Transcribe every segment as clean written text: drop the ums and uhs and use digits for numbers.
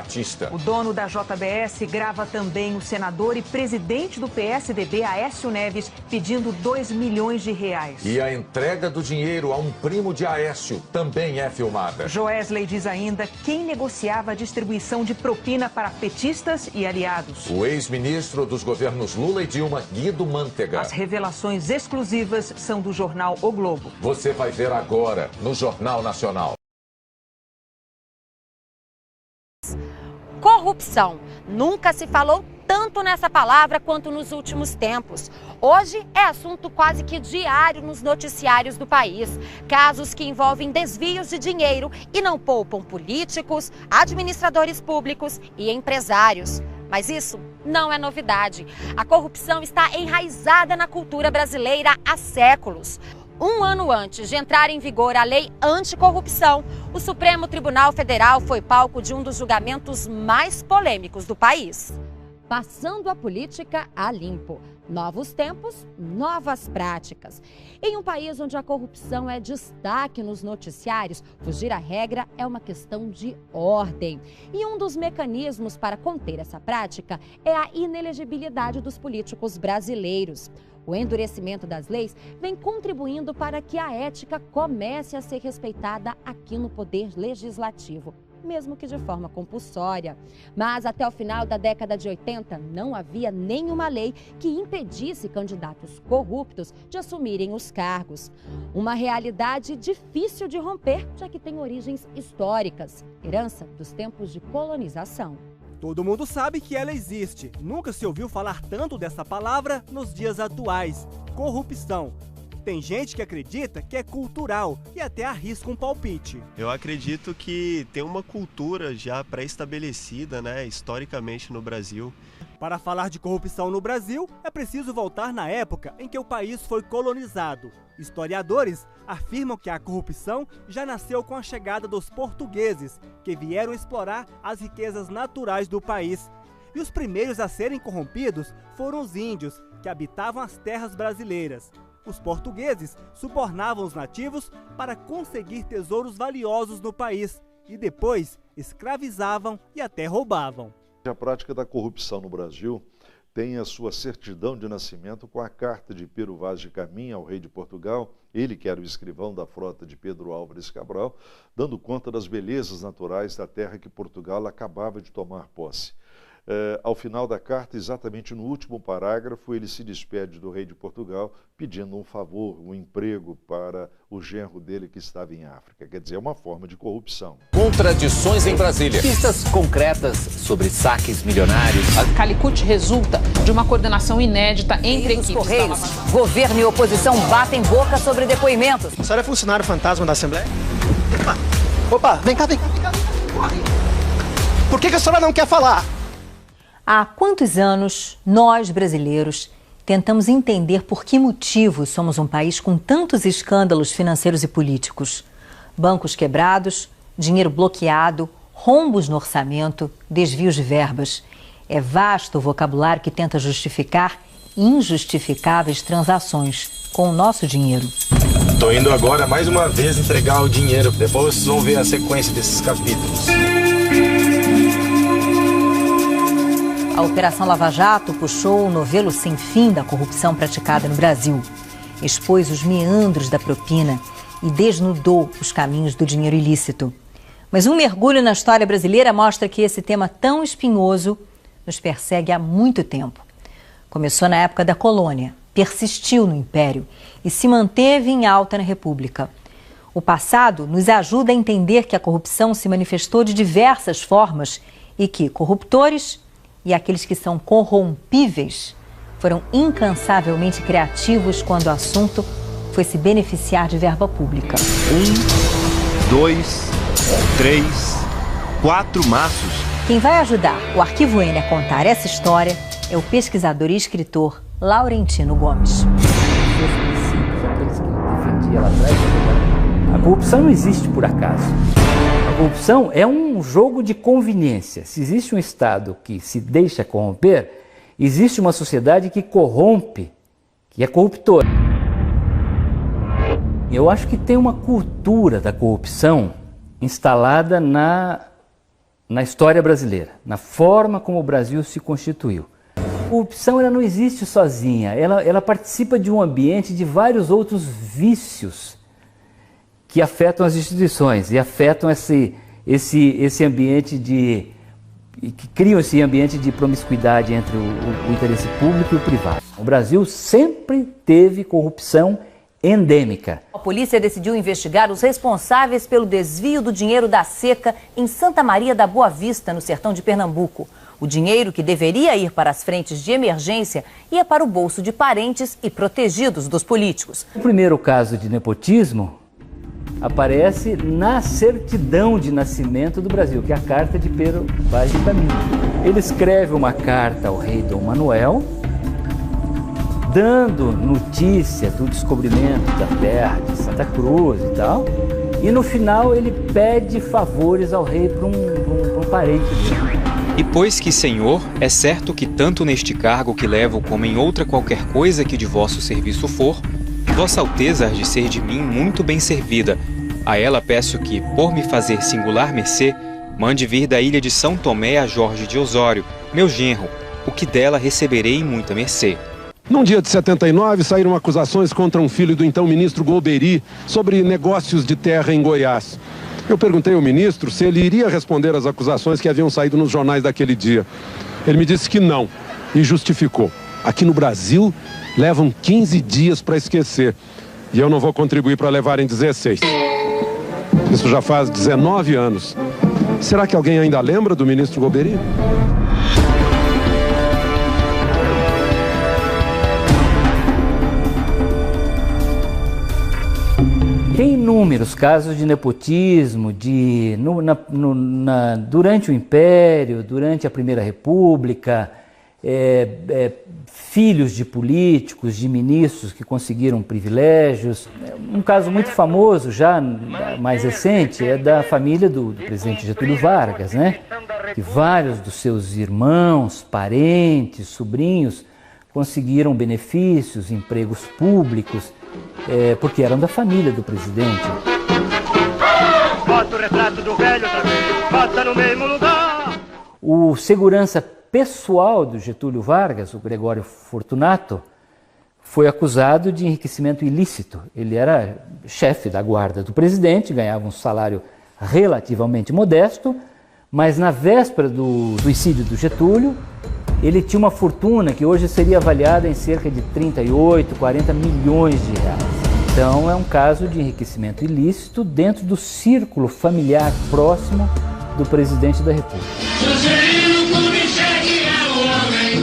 Batista. O dono da JBS grava também o senador e presidente do PSDB, Aécio Neves, pedindo R$2 milhões. E a entrega do dinheiro a um primo de Aécio também é filmada. Joesley diz ainda quem negociava a distribuição de propina para petistas e aliados. O ex-ministro dos governos Lula e Dilma, Guido Mantega. As revelações exclusivas são do jornal O Globo. Você vai ver agora no Jornal Nacional. Corrupção. Nunca se falou tanto nessa palavra quanto nos últimos tempos. Hoje é assunto quase que diário nos noticiários do país. Casos que envolvem desvios de dinheiro e não poupam políticos, administradores públicos e empresários. Mas isso não é novidade. A corrupção está enraizada na cultura brasileira há séculos. Um ano antes de entrar em vigor a lei anticorrupção, o Supremo Tribunal Federal foi palco de um dos julgamentos mais polêmicos do país. Passando a política a limpo. Novos tempos, novas práticas. Em um país onde a corrupção é destaque nos noticiários, fugir à regra é uma questão de ordem. E um dos mecanismos para conter essa prática é a inelegibilidade dos políticos brasileiros. O endurecimento das leis vem contribuindo para que a ética comece a ser respeitada aqui no Poder Legislativo, mesmo que de forma compulsória. Mas até o final da década de 80, não havia nenhuma lei que impedisse candidatos corruptos de assumirem os cargos. Uma realidade difícil de romper, já que tem origens históricas, herança dos tempos de colonização. Todo mundo sabe que ela existe. Nunca se ouviu falar tanto dessa palavra nos dias atuais. Corrupção. Tem gente que acredita que é cultural e até arrisca um palpite. Eu acredito que tem uma cultura já pré-estabelecida, historicamente no Brasil. Para falar de corrupção no Brasil, é preciso voltar na época em que o país foi colonizado. Historiadores afirmam que a corrupção já nasceu com a chegada dos portugueses, que vieram explorar as riquezas naturais do país. E os primeiros a serem corrompidos foram os índios, que habitavam as terras brasileiras. Os portugueses subornavam os nativos para conseguir tesouros valiosos no país e depois escravizavam e até roubavam. A prática da corrupção no Brasil tem a sua certidão de nascimento com a carta de Pero Vaz de Caminha ao rei de Portugal, ele que era o escrivão da frota de Pedro Álvares Cabral, dando conta das belezas naturais da terra que Portugal acabava de tomar posse. Ao final da carta, exatamente no último parágrafo, ele se despede do rei de Portugal pedindo um favor, um emprego para o genro dele que estava em África. Quer dizer, é uma forma de corrupção. Contradições em Brasília. Pistas concretas sobre saques milionários. A Calicut resulta de uma coordenação inédita entre equipes. Correios, governo e oposição batem boca sobre depoimentos. A senhora é funcionário fantasma da Assembleia? Opa, vem cá. Corre. Por que a senhora não quer falar? Há quantos anos nós, brasileiros, tentamos entender por que motivo somos um país com tantos escândalos financeiros e políticos? Bancos quebrados, dinheiro bloqueado, rombos no orçamento, desvios de verbas. É vasto o vocabulário que tenta justificar injustificáveis transações com o nosso dinheiro. Tô indo agora mais uma vez entregar o dinheiro. Depois vocês vão ver a sequência desses capítulos. A Operação Lava Jato puxou o novelo sem fim da corrupção praticada no Brasil. Expôs os meandros da propina e desnudou os caminhos do dinheiro ilícito. Mas um mergulho na história brasileira mostra que esse tema tão espinhoso nos persegue há muito tempo. Começou na época da colônia, persistiu no Império e se manteve em alta na República. O passado nos ajuda a entender que a corrupção se manifestou de diversas formas e que corruptores e aqueles que são corrompíveis foram incansavelmente criativos quando o assunto foi se beneficiar de verba pública. 1, 2, 3, 4 maços. Quem vai ajudar o Arquivo N a contar essa história é o pesquisador e escritor Laurentino Gomes. A corrupção não existe por acaso. A corrupção é um jogo de conveniência. Se existe um Estado que se deixa corromper, existe uma sociedade que corrompe, que é corruptora. Eu acho que tem uma cultura da corrupção instalada na na história brasileira, na forma como o Brasil se constituiu. A corrupção ela não existe sozinha, ela participa de um ambiente de vários outros vícios que afetam as instituições e afetam esse ambiente que criam esse ambiente de promiscuidade entre o interesse público e o privado. O Brasil sempre teve corrupção endêmica. A polícia decidiu investigar os responsáveis pelo desvio do dinheiro da seca em Santa Maria da Boa Vista, no sertão de Pernambuco. O dinheiro que deveria ir para as frentes de emergência ia para o bolso de parentes e protegidos dos políticos. O primeiro caso de nepotismo aparece na certidão de nascimento do Brasil, que é a carta de Pero Vaz de Caminha. Ele escreve uma carta ao rei Dom Manuel, dando notícia do descobrimento da terra de Santa Cruz e tal, e no final ele pede favores ao rei para um parente dele. E pois que, Senhor, é certo que tanto neste cargo que levo como em outra qualquer coisa que de vosso serviço for, Vossa Alteza há de ser de mim muito bem servida. A ela peço que, por me fazer singular mercê, mande vir da ilha de São Tomé a Jorge de Osório, meu genro, o que dela receberei em muita mercê. Num dia de 79, saíram acusações contra um filho do então ministro Golbery sobre negócios de terra em Goiás. Eu perguntei ao ministro se ele iria responder às acusações que haviam saído nos jornais daquele dia. Ele me disse que não e justificou. Aqui no Brasil, levam 15 dias para esquecer. E eu não vou contribuir para levarem 16. Isso já faz 19 anos. Será que alguém ainda lembra do ministro Golbery? Tem inúmeros casos de nepotismo, durante o Império, durante a Primeira República, filhos de políticos, de ministros que conseguiram privilégios. Um caso muito famoso, já mais recente, é da família do presidente Getúlio Vargas, né? Que vários dos seus irmãos, parentes, sobrinhos conseguiram benefícios, empregos públicos, porque eram da família do presidente. Bota o retrato do velho outra vez, bota no mesmo lugar. O segurança pessoal do Getúlio Vargas, o Gregório Fortunato, foi acusado de enriquecimento ilícito. Ele era chefe da guarda do presidente, ganhava um salário relativamente modesto, mas na véspera do suicídio do Getúlio, ele tinha uma fortuna que hoje seria avaliada em cerca de 38, 40 milhões de reais. Então é um caso de enriquecimento ilícito dentro do círculo familiar próximo do presidente da República. Juscelino Kubitschek é o homem,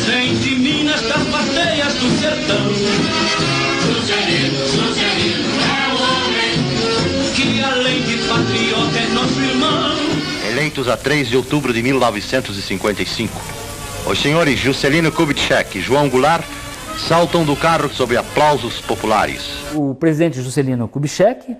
vem de Minas das bateias do sertão. Juscelino é o homem, que além de patriota é nosso irmão. Eleitos a 3 de outubro de 1955. Os senhores Juscelino Kubitschek e João Goulart saltam do carro sob aplausos populares. O presidente Juscelino Kubitschek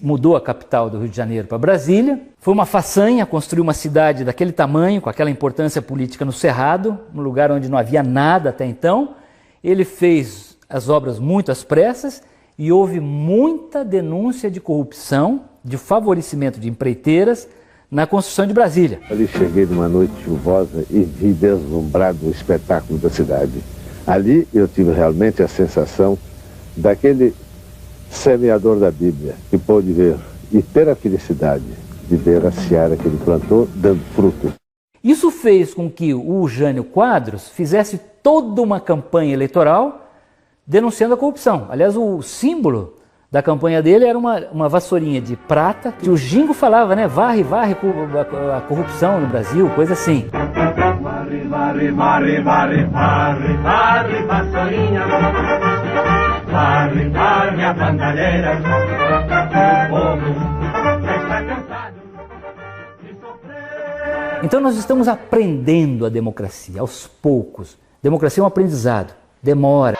mudou a capital do Rio de Janeiro para Brasília. Foi uma façanha construir uma cidade daquele tamanho, com aquela importância política no Cerrado, num lugar onde não havia nada até então. Ele fez as obras muito às pressas e houve muita denúncia de corrupção, de favorecimento de empreiteiras, na construção de Brasília. Ali cheguei numa noite chuvosa e vi deslumbrado o espetáculo da cidade. Ali eu tive realmente a sensação daquele semeador da Bíblia, que pôde ver e ter a felicidade de ver a seara que ele plantou dando fruto. Isso fez com que o Jânio Quadros fizesse toda uma campanha eleitoral denunciando a corrupção. Aliás, o símbolo da campanha dele era uma vassourinha de prata, que o Gingo falava, né? Varre a corrupção no Brasil, coisa assim. Varre, varre, varre, varre, varre, varre, vassourinha. Varre, varre a bandalheira. O povo está cansado de sofrer. Então nós estamos aprendendo a democracia, aos poucos. Democracia é um aprendizado, demora.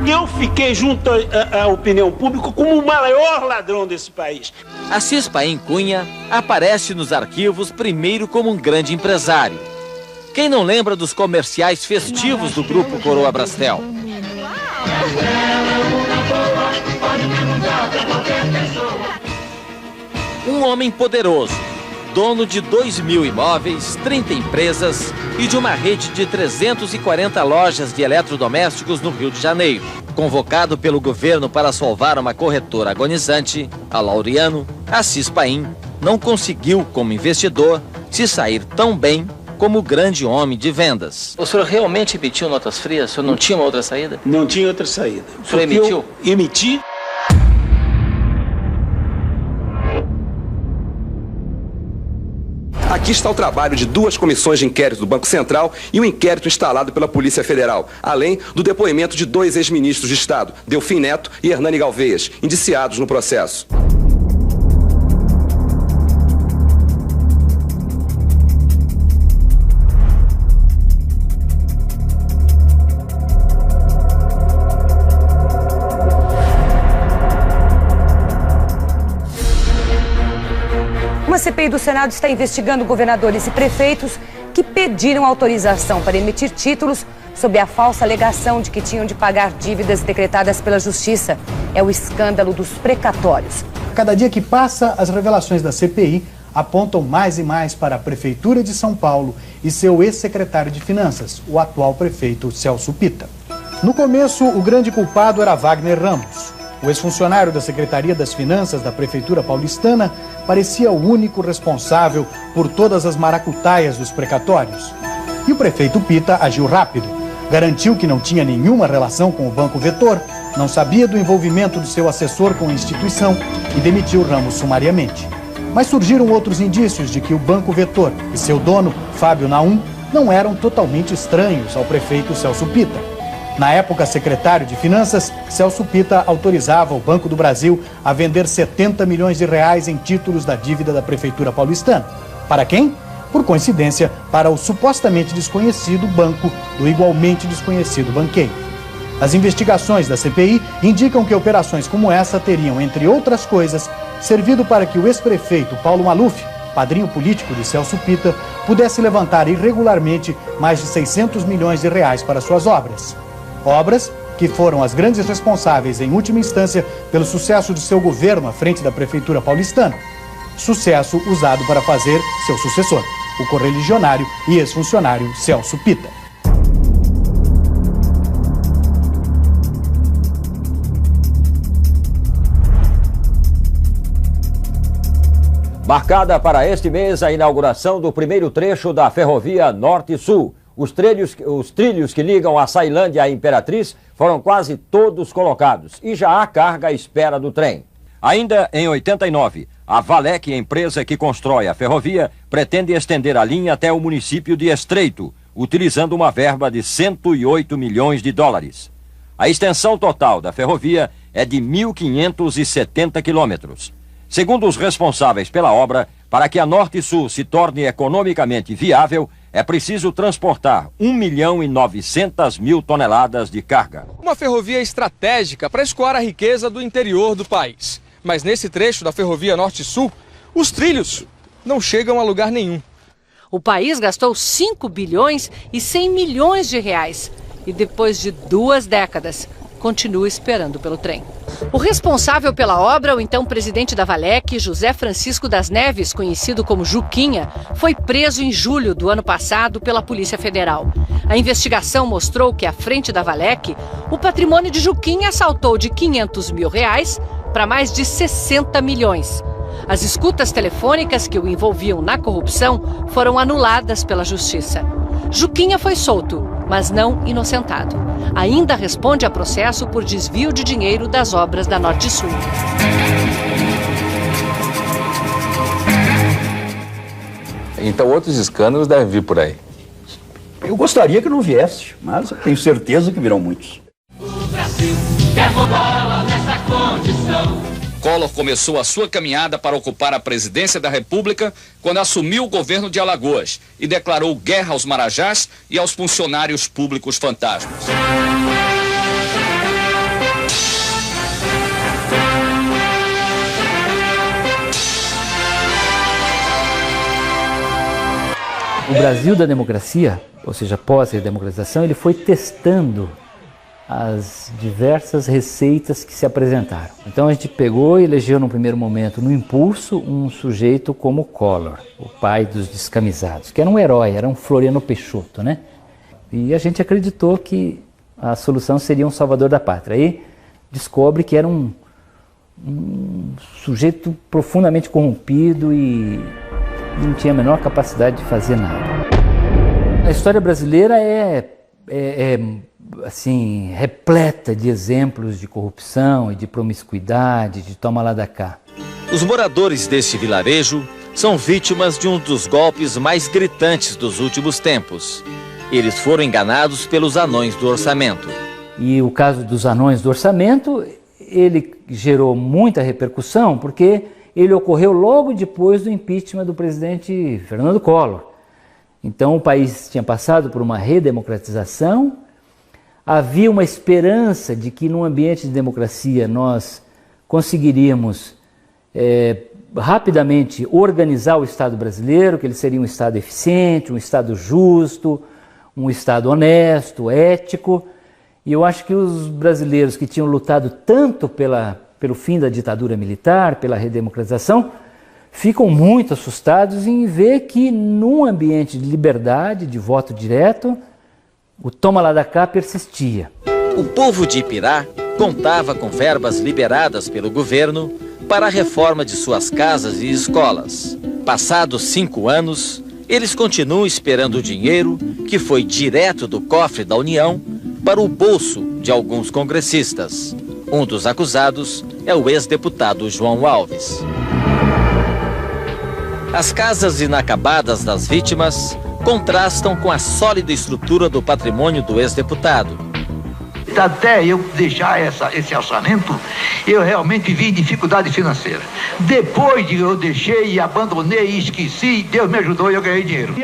Eu fiquei junto à opinião pública como o maior ladrão desse país. Assis Paim Cunha aparece nos arquivos primeiro como um grande empresário. Quem não lembra dos comerciais festivos do grupo Coroa Brastel? Pode perguntar pra qualquer pessoa. Um homem poderoso, dono de 2.000 imóveis, 30 empresas e de uma rede de 340 lojas de eletrodomésticos no Rio de Janeiro. Convocado pelo governo para salvar uma corretora agonizante, a Laureano, Assis Paim não conseguiu, como investidor, se sair tão bem como grande homem de vendas. O senhor realmente emitiu notas frias? O senhor não tinha uma outra saída? Não tinha outra saída. O senhor emitiu? Emiti. Aqui está o trabalho de 2 comissões de inquérito do Banco Central e um inquérito instalado pela Polícia Federal, além do depoimento de 2 ex-ministros de Estado, Delfim Neto e Hernani Galvez, indiciados no processo. Uma CPI do Senado está investigando governadores e prefeitos que pediram autorização para emitir títulos sob a falsa alegação de que tinham de pagar dívidas decretadas pela Justiça. É o escândalo dos precatórios. Cada dia que passa, as revelações da CPI apontam mais e mais para a Prefeitura de São Paulo e seu ex-secretário de Finanças, o atual prefeito Celso Pitta. No começo, o grande culpado era Wagner Ramos. O ex-funcionário da Secretaria das Finanças da Prefeitura paulistana parecia o único responsável por todas as maracutaias dos precatórios. E o prefeito Pitta agiu rápido. Garantiu que não tinha nenhuma relação com o Banco Vetor, não sabia do envolvimento do seu assessor com a instituição e demitiu Ramos sumariamente. Mas surgiram outros indícios de que o Banco Vetor e seu dono, Fábio Naum, não eram totalmente estranhos ao prefeito Celso Pitta. Na época, secretário de Finanças, Celso Pitta autorizava o Banco do Brasil a vender 70 milhões de reais em títulos da dívida da Prefeitura paulistana. Para quem? Por coincidência, para o supostamente desconhecido banco do igualmente desconhecido banqueiro. As investigações da CPI indicam que operações como essa teriam, entre outras coisas, servido para que o ex-prefeito Paulo Maluf, padrinho político de Celso Pitta, pudesse levantar irregularmente mais de 600 milhões de reais para suas obras. Obras que foram as grandes responsáveis, em última instância, pelo sucesso de seu governo à frente da Prefeitura paulistana. Sucesso usado para fazer seu sucessor, o correligionário e ex-funcionário Celso Pitta. Marcada para este mês a inauguração do primeiro trecho da ferrovia Norte-Sul. Os trilhos que ligam a Ceilândia à Imperatriz foram quase todos colocados e já há carga à espera do trem. Ainda em 89, a Valec, empresa que constrói a ferrovia, pretende estender a linha até o município de Estreito, utilizando uma verba de 108 milhões de dólares. A extensão total da ferrovia é de 1.570 quilômetros. Segundo os responsáveis pela obra, para que a Norte-Sul se torne economicamente viável, é preciso transportar 1.900.000 toneladas de carga. Uma ferrovia estratégica para escoar a riqueza do interior do país. Mas nesse trecho da ferrovia Norte-Sul, os trilhos não chegam a lugar nenhum. O país gastou 5 bilhões e 100 milhões de reais. E depois de 2 décadas, continua esperando pelo trem. O responsável pela obra, o então presidente da Valec, José Francisco das Neves, conhecido como Juquinha, foi preso em julho do ano passado pela Polícia Federal. A investigação mostrou que, à frente da Valec, o patrimônio de Juquinha saltou de 500 mil reais para mais de 60 milhões. As escutas telefônicas que o envolviam na corrupção foram anuladas pela Justiça. Juquinha foi solto, mas não inocentado. Ainda responde a processo por desvio de dinheiro das obras da Norte-Sul. Então outros escândalos devem vir por aí. Eu gostaria que não viesse, mas eu tenho certeza que virão muitos. O Brasil quer bola nessa condição. Collor começou a sua caminhada para ocupar a presidência da República quando assumiu o governo de Alagoas e declarou guerra aos marajás e aos funcionários públicos fantasmas. O Brasil da democracia, ou seja, pós-redemocratização, ele foi testando as diversas receitas que se apresentaram. Então a gente pegou e elegeu no primeiro momento, no impulso, um sujeito como Collor, o pai dos descamisados, que era um herói, era um Floriano Peixoto, né? E a gente acreditou que a solução seria um salvador da pátria. Aí descobre que era um sujeito profundamente corrompido e não tinha a menor capacidade de fazer nada. A história brasileira é assim, repleta de exemplos de corrupção e de promiscuidade, de toma lá da cá. Os moradores deste vilarejo são vítimas de um dos golpes mais gritantes dos últimos tempos. Eles foram enganados pelos anões do orçamento. E o caso dos anões do orçamento, ele gerou muita repercussão porque ele ocorreu logo depois do impeachment do presidente Fernando Collor. Então o país tinha passado por uma redemocratização, havia uma esperança de que num ambiente de democracia nós conseguiríamos rapidamente organizar o Estado brasileiro, que ele seria um Estado eficiente, um Estado justo, um Estado honesto, ético. E eu acho que os brasileiros que tinham lutado tanto pelo fim da ditadura militar, pela redemocratização, ficam muito assustados em ver que num ambiente de liberdade, de voto direto, o toma lá da cá persistia. O povo de Ipirá contava com verbas liberadas pelo governo para a reforma de suas casas e escolas. Passados 5 anos, eles continuam esperando o dinheiro que foi direto do cofre da União para o bolso de alguns congressistas. Um dos acusados é o ex-deputado João Alves. As casas inacabadas das vítimas contrastam com a sólida estrutura do patrimônio do ex-deputado. Até eu deixar esse orçamento, eu realmente vi dificuldade financeira. Depois de eu deixei e abandonei e esqueci, Deus me ajudou e eu ganhei dinheiro.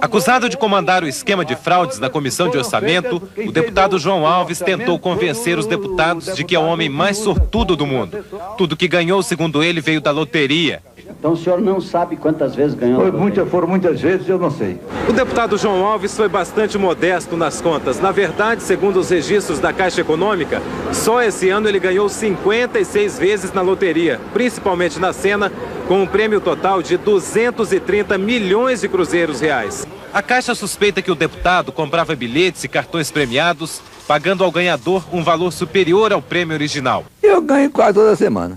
Acusado de comandar o esquema de fraudes da Comissão de Orçamento, o deputado João Alves tentou convencer os deputados de que é o homem mais sortudo do mundo. Tudo que ganhou, segundo ele, veio da loteria. Então o senhor não sabe quantas vezes ganhou? Foram muitas vezes, eu não sei. O deputado João Alves foi bastante modesto nas contas. Na verdade, segundo os registros da Caixa Econômica, só esse ano ele ganhou 56 vezes na loteria, principalmente na Sena, com um prêmio total de 230 milhões de cruzeiros reais. A Caixa suspeita que o deputado comprava bilhetes e cartões premiados, pagando ao ganhador um valor superior ao prêmio original. Eu ganho quase toda semana.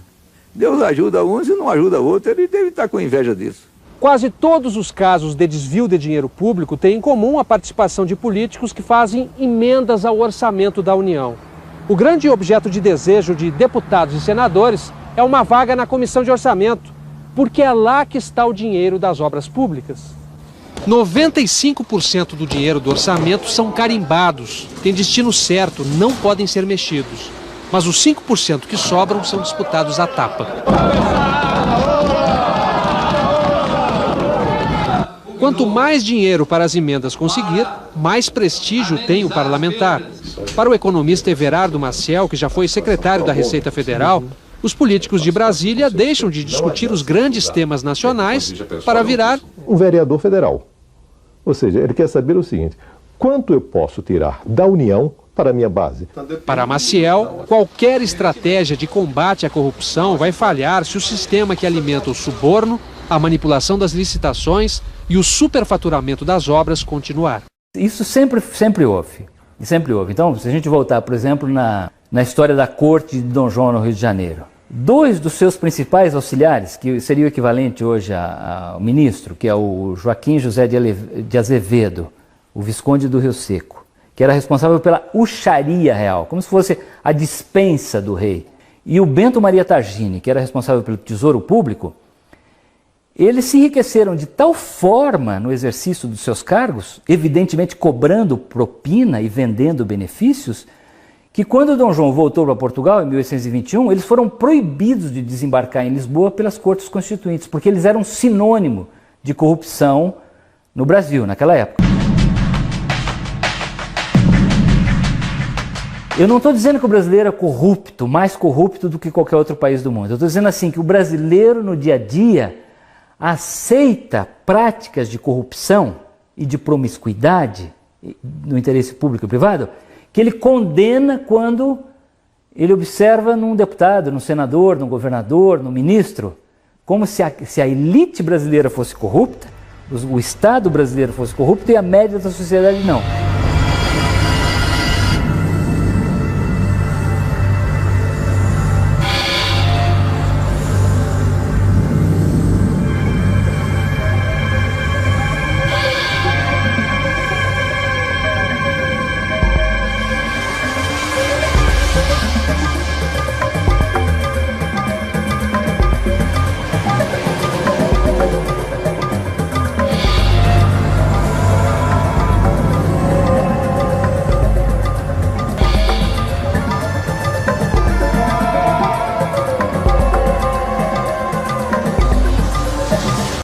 Deus ajuda uns e não ajuda outros, ele deve estar com inveja disso. Quase todos os casos de desvio de dinheiro público têm em comum a participação de políticos que fazem emendas ao orçamento da União. O grande objeto de desejo de deputados e senadores é uma vaga na Comissão de Orçamento, porque é lá que está o dinheiro das obras públicas. 95% do dinheiro do orçamento são carimbados, têm destino certo, não podem ser mexidos. Mas os 5% que sobram são disputados à tapa. Quanto mais dinheiro para as emendas conseguir, mais prestígio tem o parlamentar. Para o economista Everardo Maciel, que já foi secretário da Receita Federal, os políticos de Brasília deixam de discutir os grandes temas nacionais para virar um vereador federal. Ou seja, ele quer saber o seguinte: quanto eu posso tirar da União para a minha base? Para Maciel, qualquer estratégia de combate à corrupção vai falhar se o sistema que alimenta o suborno, a manipulação das licitações e o superfaturamento das obras continuar. Isso sempre houve. Então, se a gente voltar, por exemplo, na história da corte de Dom João no Rio de Janeiro, 2 dos seus principais auxiliares, que seria o equivalente hoje ao ministro, que é o Joaquim José de Azevedo, o Visconde do Rio Seco, que era responsável pela uxaria real, como se fosse a dispensa do rei, e o Bento Maria Targini, que era responsável pelo Tesouro Público, eles se enriqueceram de tal forma no exercício dos seus cargos, evidentemente cobrando propina e vendendo benefícios, que quando Dom João voltou para Portugal, em 1821, eles foram proibidos de desembarcar em Lisboa pelas cortes constituintes, porque eles eram sinônimo de corrupção no Brasil, naquela época. Eu não estou dizendo que o brasileiro é corrupto, mais corrupto do que qualquer outro país do mundo. Eu estou dizendo assim que o brasileiro no dia a dia aceita práticas de corrupção e de promiscuidade no interesse público e privado que ele condena quando ele observa num deputado, num senador, num governador, num ministro, como se a elite brasileira fosse corrupta, o Estado brasileiro fosse corrupto e a média da sociedade não.